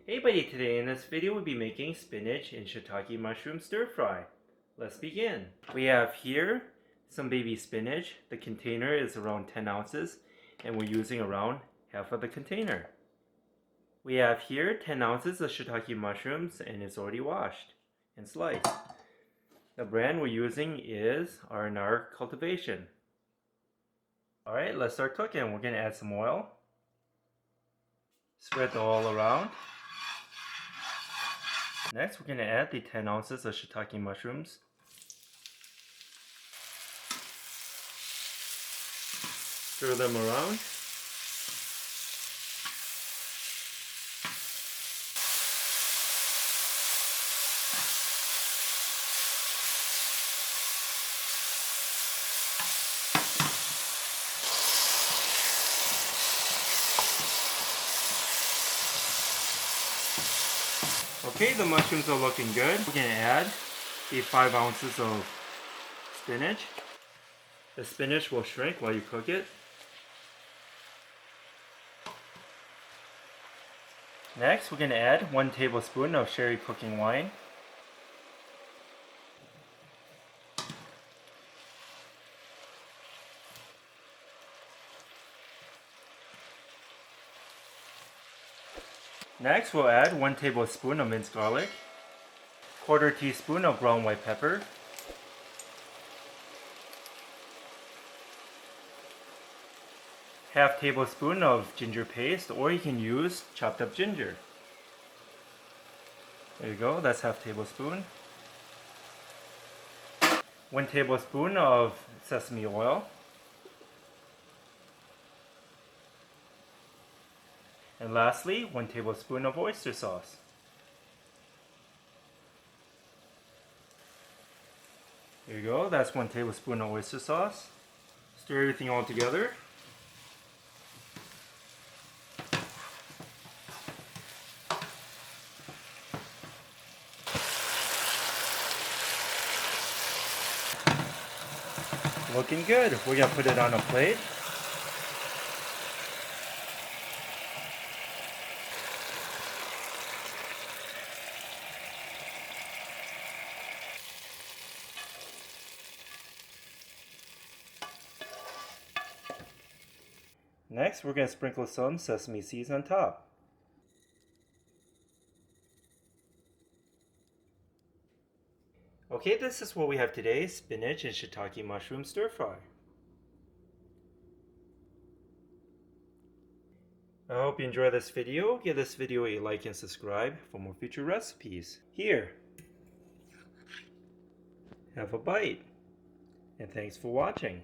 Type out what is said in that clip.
Hey buddy, today in this video we'll be making spinach and shiitake mushroom stir fry. Let's begin. We have here some baby spinach. The container is around 10 ounces and we're using around half of the container. We have here 10 ounces of shiitake mushrooms and it's already washed and sliced. The brand we're using is R&R Cultivation. Alright, let's start cooking. We're going to add some oil. Spread the oil around. Next, we're going to add the 10 ounces of shiitake mushrooms. Stir them around. Okay, the mushrooms are looking good. We're going to add the 5 ounces of spinach. The spinach will shrink while you cook it. Next, we're going to add 1 tablespoon of sherry cooking wine. Next, we'll add 1 tablespoon of minced garlic, 1/4 teaspoon of ground white pepper, half tablespoon of ginger paste, or you can use chopped up ginger. There you go, that's half tablespoon. 1 tablespoon of sesame oil. And lastly, 1 tablespoon of oyster sauce. There you go, that's 1 tablespoon of oyster sauce. Stir everything all together. Looking good. We're going to put it on a plate. Next, we're going to sprinkle some sesame seeds on top. Okay, this is what we have today, spinach and shiitake mushroom stir fry. I hope you enjoy this video. Give this video a like and subscribe for more future recipes. Here, have a bite, and thanks for watching.